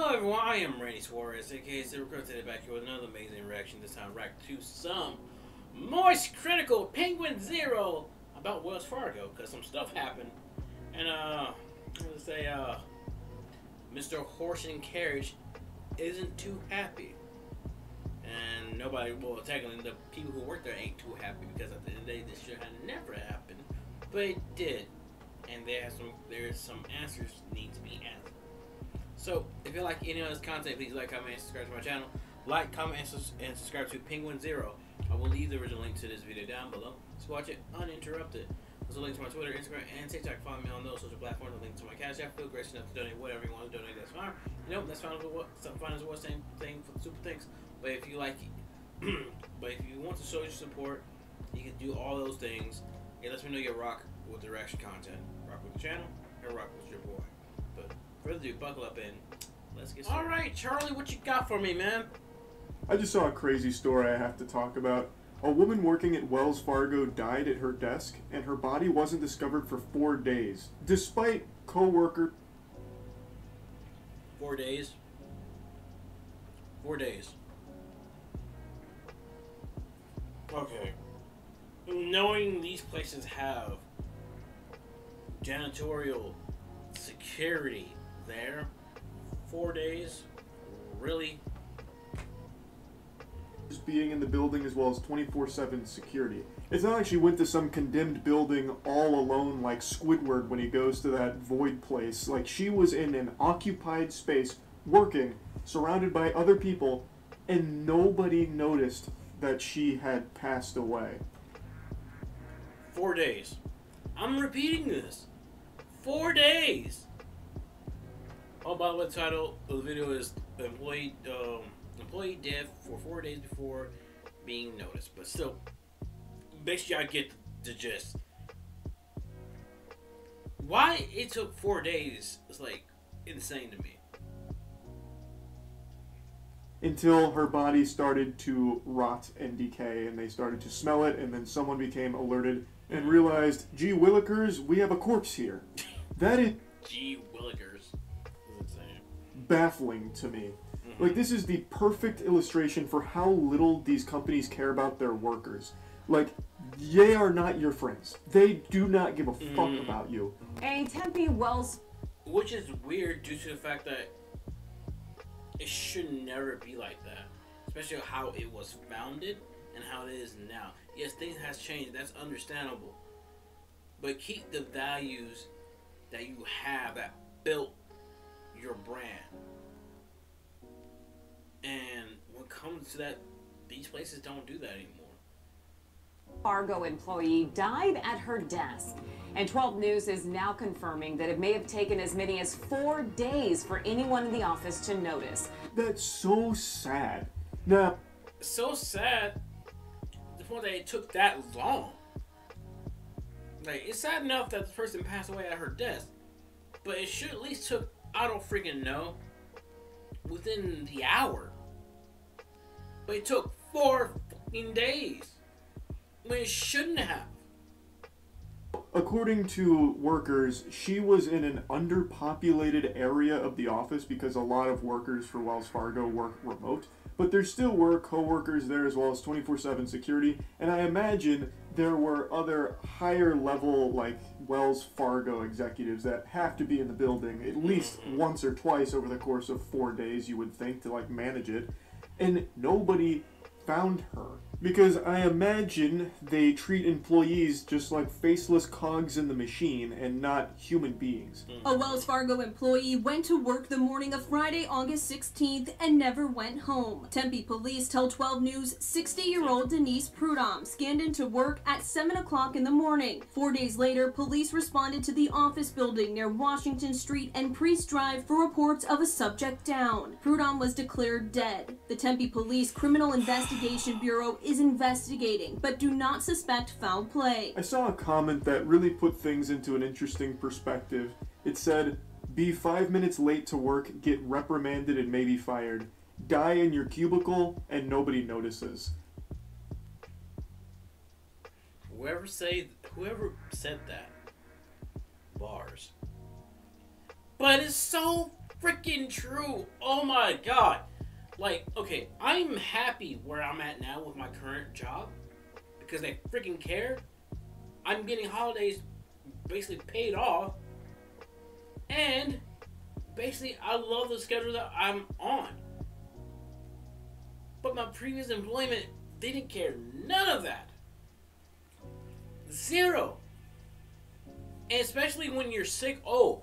Hello everyone, I am Randy Suarez, aka Silva, today back here with another amazing reaction, this time react to some Moist Critical Penguin Zero about Wells Fargo, because some stuff happened. And let's say Mr. Horse and Carriage isn't too happy. And nobody, well technically the people who work there ain't too happy, because at the end of the day this should have never happened. But it did. And there's some answers need to be answered. So, if you like any of this content, please like, comment, and subscribe to my channel. Like, comment, and subscribe to Penguin Zero. I will leave the original link to this video down below, so watch it uninterrupted. There's a link to my Twitter, Instagram, and TikTok. Follow me on those social platforms. A link to my Cashapp. Feel gracious enough to donate whatever you want to donate. That's fine. You know, that's fine as well. Same thing for the super things. But if you like, but if you want to show your support, you can do all those things. It lets me know you rock with the reaction content, rock with the channel, and rock with your boy. But further ado, buckle up and let's get started. Alright, Charlie, what you got for me, man? I just saw a crazy story I have to talk about. A woman working at Wells Fargo died at her desk, and her body wasn't discovered for 4 days, despite co-worker... 4 days? 4 days. Okay. Knowing these places have janitorial security there, 4 days, really? Just being in the building as well as 24/7 security. It's not like she went to some condemned building all alone like Squidward when he goes to that void place. Like, she was in an occupied space, working, surrounded by other people, and nobody noticed that she had passed away. 4 days. I'm repeating this. 4 days. Oh, by the way, the title of the video is employee death for 4 days before being noticed. But still, basically, I get the gist. Why it took 4 days is like insane to me. Until her body started to rot and decay, and they started to smell it, and then someone became alerted and realized, gee willikers, we have a corpse here. That is... Gee willikers. That's insane. Baffling to me. Like, this is the perfect illustration for how little these companies care about their workers. Like, they are not your friends. They do not give a fuck about you. A Tempe Wells... Which is weird due to the fact that it should never be like that. Especially how it was founded and how it is now. Yes, things has changed. That's understandable. But keep the values that you have that built your brand. And when it comes to that, these places don't do that anymore. Fargo employee died at her desk. And 12 News is now confirming that it may have taken as many as 4 days for anyone in the office to notice. That's so sad. Now, so sad the point that it took that long. Like, it's sad enough that the person passed away at her desk, but it should at least took, I don't freaking know, within the hour. But it took 4 fucking days when it shouldn't have. according to workers, she was in an underpopulated area of the office because a lot of workers for Wells Fargo work remote. But there still were co-workers there as well as 24/7 security, and I imagine there were other higher level like Wells Fargo executives that have to be in the building at least once or twice over the course of 4 days, you would think, to like manage it, and nobody found her. Because I imagine they treat employees just like faceless cogs in the machine and not human beings. A Wells Fargo employee went to work the morning of Friday, August 16th and never went home. Tempe police tell 12 News 60-year-old Denise Prudhomme scanned into work at 7 o'clock in the morning. 4 days later, police responded to the office building near Washington Street and Priest Drive for reports of a subject down. Prudhomme was declared dead. The Tempe Police Criminal Investigation Bureau is investigating, but do not suspect foul play. I saw a comment that really put things into an interesting perspective. It said, "Be 5 minutes late to work, get reprimanded and maybe fired. Die in your cubicle and nobody notices." Whoever said that, bars. But it's so freaking true. Oh my god. Like, okay, I'm happy where I'm at now with my current job because they freaking care. I'm getting holidays basically paid off, and basically I love the schedule that I'm on. But my previous employment, they didn't care. None of that. Zero. And especially when you're sick. Oh,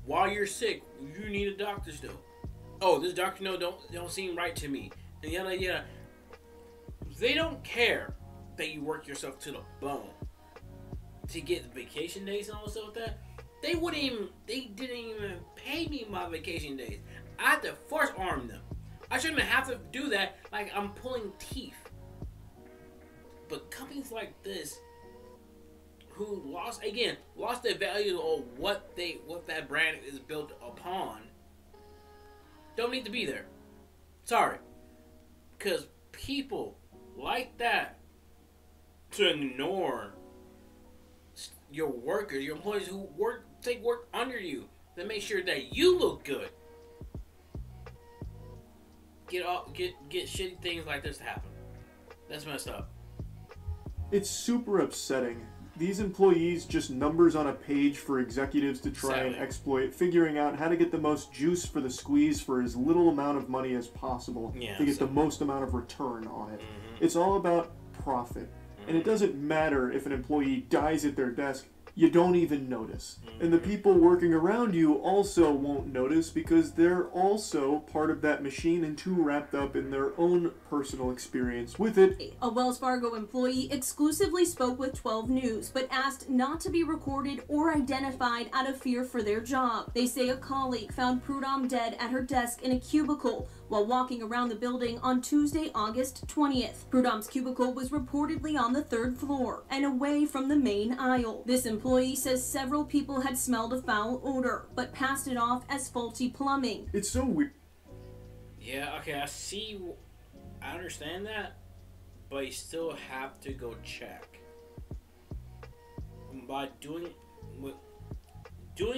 while you're sick, you need a doctor's note. Oh, this doctor note don't seem right to me. And yada yada. They don't care that you work yourself to the bone to get vacation days and all this stuff like that. They didn't even pay me my vacation days. I had to force arm them. I shouldn't have to do that like I'm pulling teeth. But companies like this, who lost the value of what that brand is built upon, don't need to be there. Sorry. Because people like that to ignore your workers, your employees who take work under you to make sure that you look good. Get shitty things like this to happen. That's messed up. It's super upsetting. These employees just numbers on a page for executives to try and exploit, figuring out how to get the most juice for the squeeze for as little amount of money as possible to get the most amount of return on it. Mm-hmm. It's all about profit. And it doesn't matter if an employee dies at their desk, you don't even notice. And the people working around you also won't notice because they're also part of that machine and too wrapped up in their own personal experience with it. A Wells Fargo employee exclusively spoke with 12 News, but asked not to be recorded or identified out of fear for their job. They say a colleague found Prudhomme dead at her desk in a cubicle while walking around the building on Tuesday, August 20th. Prudhomme's cubicle was reportedly on the 3rd floor and away from the main aisle. This employee says several people had smelled a foul odor, but passed it off as faulty plumbing. It's so weird. Yeah, okay, I understand that, but you still have to go check. By doing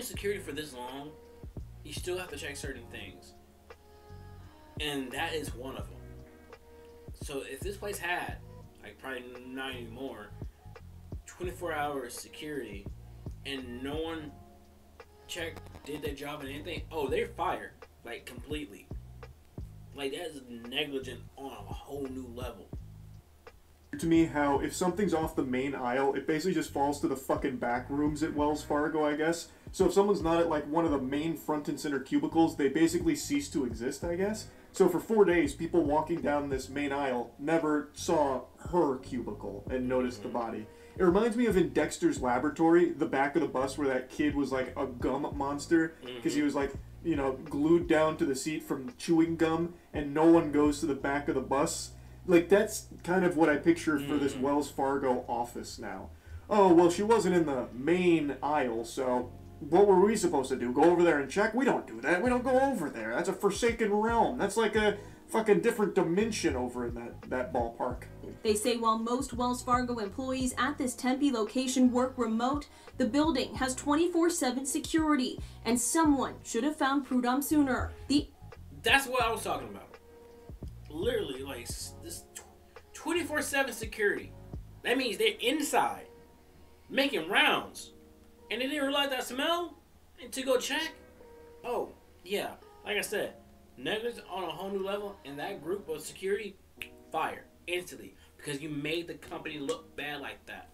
security for this long, you still have to check certain things. And that is one of them. So if this place had, like probably not anymore, 24 hours security, and no one did their job and anything, they're fired. Like, completely. Like, that is negligent on a whole new level. To me, how if something's off the main aisle, it basically just falls to the fucking back rooms at Wells Fargo, I guess. So if someone's not at, like, one of the main front and center cubicles, they basically cease to exist, I guess. So for 4 days, people walking down this main aisle never saw her cubicle and noticed the body. It reminds me of in Dexter's Laboratory, the back of the bus where that kid was like a gum monster because he was like, glued down to the seat from chewing gum, and no one goes to the back of the bus. Like, that's kind of what I picture for this Wells Fargo office now. Oh, well, she wasn't in the main aisle, so what were we supposed to do? Go over there and check? We don't do that. We don't go over there. That's a forsaken realm. That's like a fucking different dimension over in that ballpark. They say while most Wells Fargo employees at this Tempe location work remote, the building has 24/7 security, and someone should have found Prudhomme sooner. That's what I was talking about. Literally, like, this 24/7 security. That means they're inside, making rounds. And they didn't realize that smell and to go check. Oh, yeah. Like I said, negligence on a whole new level, and that group of security, fired instantly because you made the company look bad like that.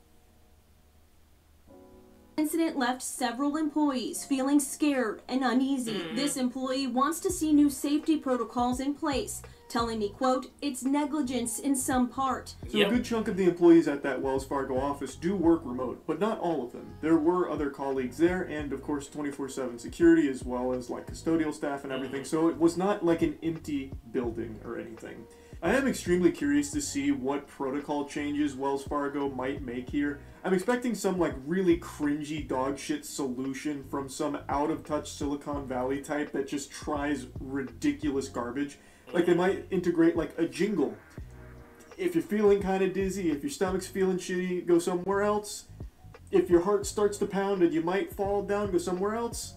Incident left several employees feeling scared and uneasy. This employee wants to see new safety protocols in place, telling me, quote, it's negligence in some part. So a good chunk of the employees at that Wells Fargo office do work remote, but not all of them. There were other colleagues there, and of course 24/7 security, as well as like custodial staff and everything, so it was not like an empty building or anything. I am extremely curious to see what protocol changes Wells Fargo might make here. I'm expecting some like really cringy dogshit solution from some out-of-touch Silicon Valley type that just tries ridiculous garbage. Like they might integrate like a jingle. If you're feeling kind of dizzy, if your stomach's feeling shitty, go somewhere else. If your heart starts to pound and you might fall down, go somewhere else.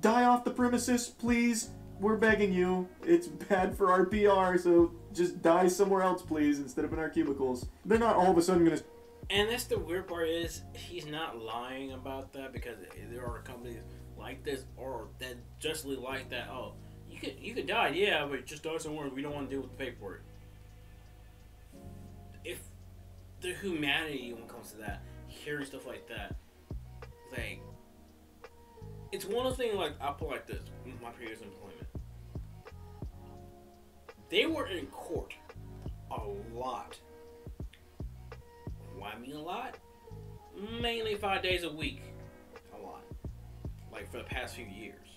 die off the premises, please. We're begging you. It's bad for our PR, so just die somewhere else, please, instead of in our cubicles. They're not all of a sudden gonna... And that's the weird part is, he's not lying about that, because there are companies like this, or that justly like that. Oh, you could die, yeah, but just die somewhere. We don't want to deal with the paperwork. If the humanity, when it comes to that, hearing stuff like that, like, it's one of the things, like, I'll put like this, my previous employment. They were in court a lot. Why I mean a lot? Mainly 5 days a week. A lot. Like for the past few years.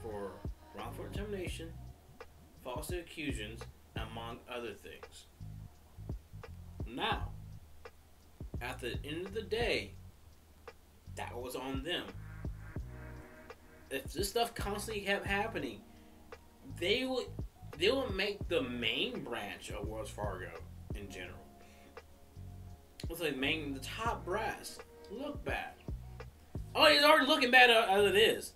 For wrongful termination, false accusations, among other things. Now, at the end of the day, that was on them. If this stuff constantly kept happening, they would make the main branch of Wells Fargo in general, it's like the top brass, look bad. Oh, it's already looking bad as it is.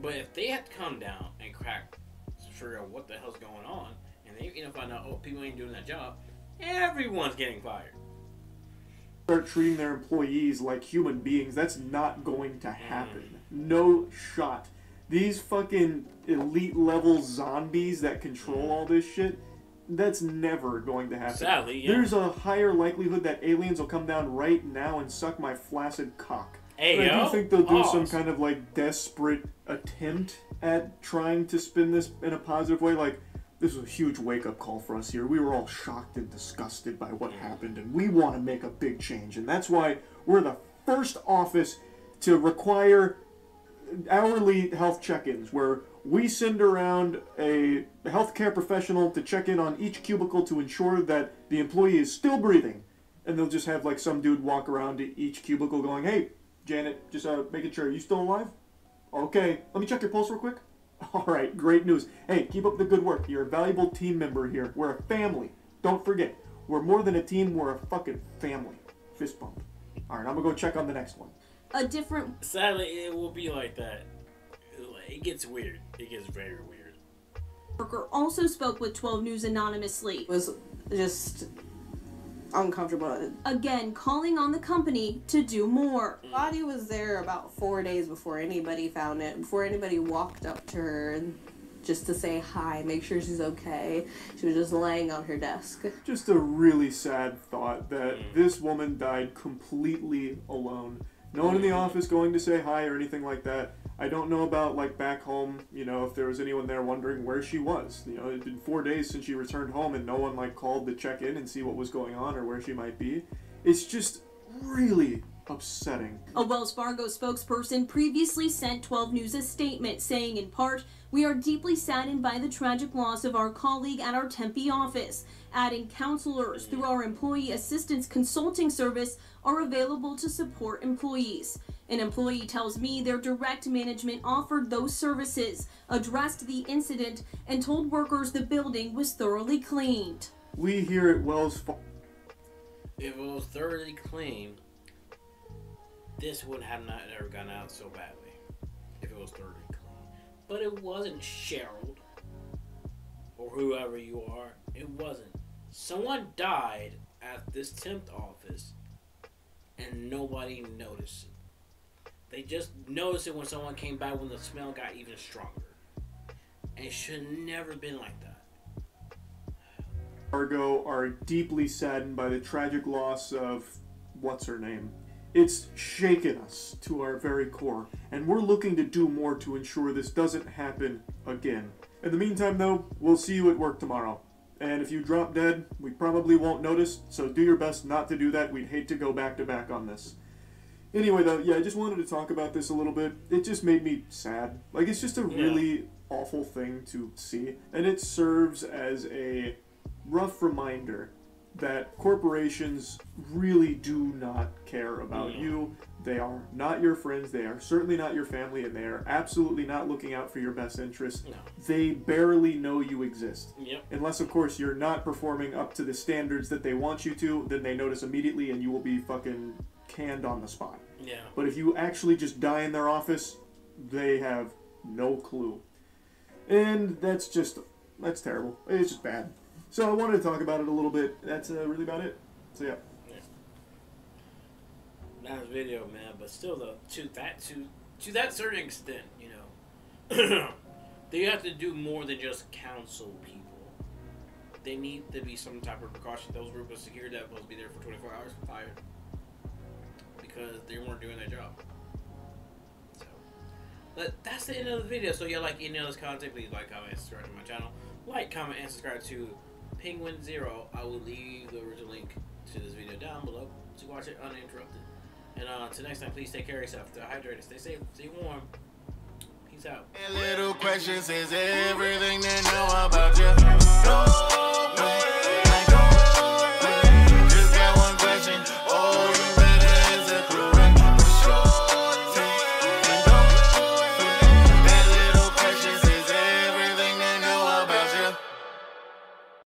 But if they had to come down and crack to figure out what the hell's going on, and they find out, oh, people ain't doing that job, everyone's getting fired. Start treating their employees like human beings, that's not going to happen. No shot. These fucking elite level zombies that control all this shit, that's never going to happen. Sadly, yeah. There's a higher likelihood that aliens will come down right now and suck my flaccid cock. Hey, I do think they'll do some kind of like desperate attempt at trying to spin this in a positive way. Like, this was a huge wake-up call for us here. We were all shocked and disgusted by what happened, and we want to make a big change. And that's why we're the first office to require hourly health check-ins, where we send around a healthcare professional to check in on each cubicle to ensure that the employee is still breathing. And they'll just have like some dude walk around to each cubicle going, hey, Janet, just making sure, are you still alive? Okay, let me check your pulse real quick. Alright, great news. Hey, keep up the good work. You're a valuable team member here. We're a family. Don't forget, we're more than a team, we're a fucking family. Fist bump. Alright, I'm gonna go check on the next one. Sadly, it will be like that. It gets weird. It gets very weird. Worker also spoke with 12 News anonymously. It was just uncomfortable. Again, calling on the company to do more. The body was there about 4 days before anybody found it, before anybody walked up to her just to say hi, make sure she's okay. She was just laying on her desk. Just a really sad thought that this woman died completely alone. No one in the office going to say hi or anything like that. I don't know about, like, back home, if there was anyone there wondering where she was. It'd been 4 days since she returned home and no one, like, called to check in and see what was going on or where she might be. It's just really upsetting. A Wells Fargo spokesperson previously sent 12 News a statement saying, in part, "We are deeply saddened by the tragic loss of our colleague at our Tempe office," adding counselors through our Employee Assistance Consulting Service are available to support employees. An employee tells me their direct management offered those services, addressed the incident, and told workers the building was thoroughly cleaned. We here at Wells Fargo... If it was thoroughly clean, this would have not ever gone out so badly. If it was thoroughly clean. But it wasn't, Cheryl. Or whoever you are. It wasn't. Someone died at this temp office and nobody noticed it. They just noticed it when someone came by when the smell got even stronger. And it should never been like that. Fargo are deeply saddened by the tragic loss of what's her name. It's shaken us to our very core, and we're looking to do more to ensure this doesn't happen again. In the meantime, though, we'll see you at work tomorrow. And if you drop dead, we probably won't notice, so do your best not to do that. We'd hate to go back to back on this. Anyway, though, yeah, I just wanted to talk about this a little bit. It just made me sad. Like, it's just a really awful thing to see, and it serves as a rough reminder that corporations really do not care about you. They are not your friends, they are certainly not your family, and they are absolutely not looking out for your best interests. No. They barely know you exist. Yep. Unless, of course, you're not performing up to the standards that they want you to, then they notice immediately and you will be fucking canned on the spot. Yeah. But if you actually just die in their office, they have no clue. And that's terrible. It's just bad. So I wanted to talk about it a little bit. That's really about it. So yeah. Nice video, man. But still, though, to that certain extent, you know, they have to do more than just counsel people. They need to be some type of precaution. Those group of security that are supposed to be there for 24 hours fired because they weren't doing their job. So, but that's the end of the video. So yeah, like any other content, please like, comment, and subscribe to my channel. Like, comment, and subscribe to Penguin Zero. I will leave the original link to this video down below to watch it uninterrupted. And until next time, please take care of yourself. Stay hydrated, stay safe, stay warm. Peace out. Little questions is everything they know about you.